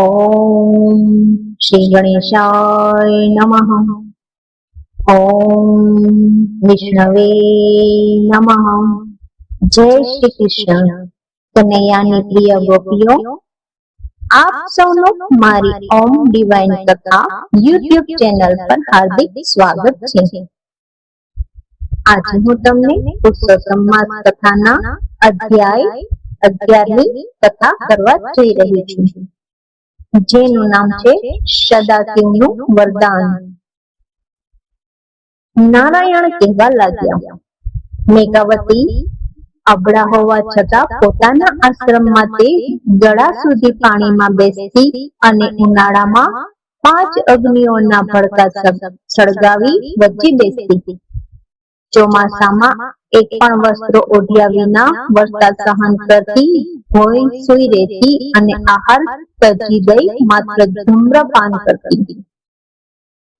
ओम श्री गणेशाय नमः। ओम विष्णवे नमः। जय श्री कृष्ण। कन्हैयानी प्रिय गोपीओ, आप सौનું મારી ઓમ ડિવાઇન કથા યુટ્યુબ ચેનલ પર હાર્દિક સ્વાગત છે। આજે હું તમને પુરુષોત્તમ માસ કથાના અધ્યાય 11ની કથા કરવા જઈ રહી છું, જેનું નામ છે સદાશિવનું વરદાન। નારાયણ કહેવા લાગ્યા, મેઘાવતી અબળા હોવા છતાં પોતાના આશ્રમમાં તે ગળા સુધી પાણીમાં બેસતી અને ઉનાળામાં 5 અગ્નિઓના ભડકા સળગાવી વચ્ચે બેસતી। ચોમાસામાં એક પણ વસ્ત્રો ઓઢ્યા વિના વરસાદ સહન કરતી, ભોંય સૂઈ રહેતી અને આહાર ત્યજી દઈ માત્ર ધૂમ્રપાન કરતી।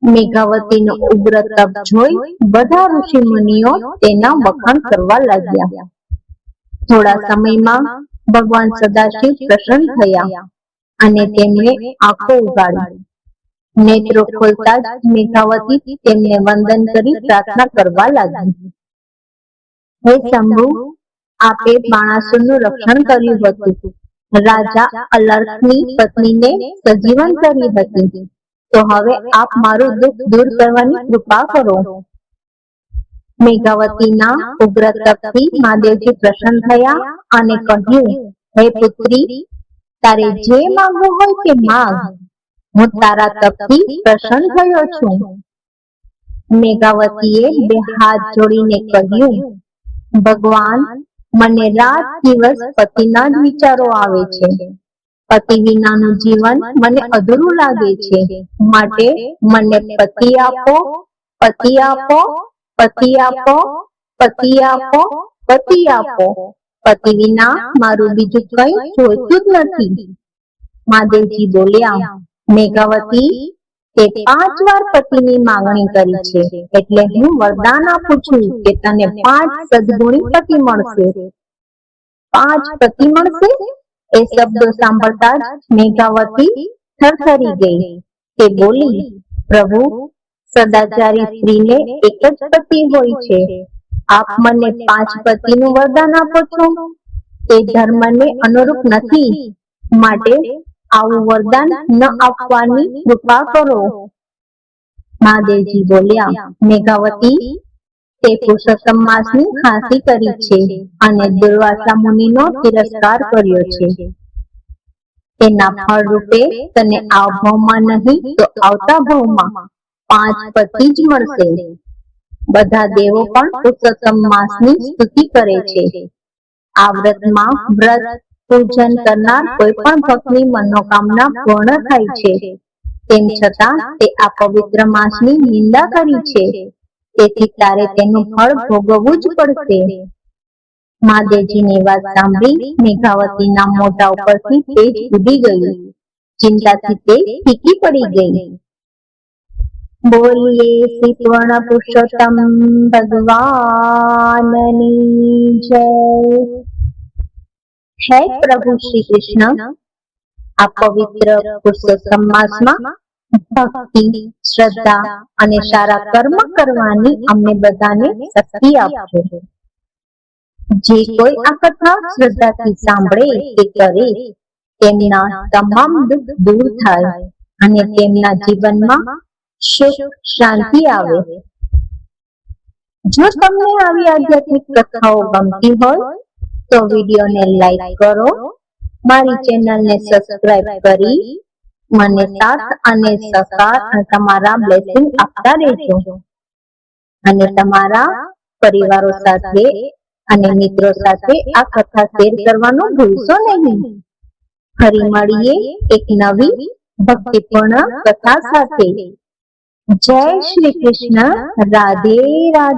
મેઘાવતીનો ઉગ્ર તપ જોઈ બધા ઋષિ મુનિઓ તેના વખાણ કરવા લાગ્યા। થોડા સમયમાં ભગવાન સદાશિવ પ્રસન્ન થયા અને તેમણે આંખો ઉગાડી। નેત્રો ખોલતા જ મેઘાવતી તેમને વંદન કરી પ્રાર્થના કરવા લાગી, હે શંભુ, આપે બાણાસુરનું રક્ષણ કર્યું હતું, રાજા અલર્કની પત્નીને સજીવન કરી હતી, તો હવે આપ મારું દુઃખ દૂર કરવાની કૃપા કરો। મેઘાવતીના ઉગ્ર તપથી મહાદેવજી પ્રસન્ન થયા અને કહ્યું, હે પુત્રી, તારે જે માંગવું હોય તે માંગ, હું તારા તપથી પ્રસન્ન થયો છું। મેઘાવતીએ 2 હાથ જોડીને કહ્યું, ભગવાન, મને રાત દિવસ પતિના જ વિચારો આવે છે, પતિ વિનાનું જીવન મને અધૂરું લાગે છે, માટે મને પતિ આપો, પતિ આપો, પતિ આપો, પતિ આપો, પતિ આપો, પતિ વિના મારું બીજું કંઈ જોઈતું જ નથી। મહાદેવજી બોલ્યા, મેઘાવતી, તે 5 વાર પતિની માંગણી કરી છે, એટલે હું વરદાન આપું છું કે તને 5 સદગુણી પતિ મળશે। 5 પતિ મળશે? એ શબ્દો સાંભળતા જ મેઘાવતી થરથરી ગઈ। તે બોલી, પ્રભુ, સદાચારી સ્ત્રીને એક જ પતિ હોય છે, આપ મને 5 પતિનું વરદાન આપો છો, તે ધર્મને અનુરૂપ નથી, માટે આવું વરદાન ન આપવાની કૃપા કરો। મહાદેવજી બોલ્યા, મેઘાવતી, તે પુરુષોત્તમ માસની ખાંસી કરી છે અને દુર્વાસા મુનિનો તિરસ્કાર કર્યો છે, તેના ફળ રૂપે તને આ ભાવમાં નહીં તો આવતા ભાવમાં 5 પતિ જ મળશે। બધા દેવો પણ પુરુષોત્તમ માસની સ્તુતિ કરે છે। આ વ્રતમાં વ્રત પૂજન કરનાર કોઈ પણ ભક્તની મનોકામના પૂર્ણ થાય છે, તેમ છતાં તે આ પવિત્ર માસની નિંદા કરી છે, તેથી તારે તેનું ફળ ભોગવવું જ પડશે। મહાદેવજીની વાત સાંભળી મેઘાવતીના મોઢા ઉપરથી તેજ ઉડી ગયું, ચિંતાથી તે ફીકી પડી ગઈ। બોલીએ શ્રી સ્વર્ણ પુરુષોત્તમ ભગવાનની જય। હે પ્રભુ શ્રી કૃષ્ણ, આ પવિત્ર પુરુષોત્તમ માસમાં ભક્તિ, શ્રદ્ધા અને સારા કર્મ કરવાની અમને બધાને શક્તિ આપજો। જે કોઈ આ કથા શ્રદ્ધાથી સાંભળે કે કરે, તેમના તમામ દુઃખ દૂર થાય અને તેમના જીવનમાં સુખ શાંતિ આવે। જો તમને આવી આધ્યાત્મિક કથાઓ ગમતી હોય તો વિડીયોને લાઈક કરો, મારી ચેનલને સબસ્ક્રાઇબ કરી મને સાથ અને સહકાર અને તમારા બ્લેસિંગ આપતા રહેજો, અને તમારા પરિવારો સાથે અને મિત્રો સાથે આ કથા શેર કરવાનું ભૂલશો નહીં। ફરી મળીએ એક નવી ભક્તિપૂર્ણ કથા સાથે। જય શ્રી કૃષ્ણ। રાધે રાધે।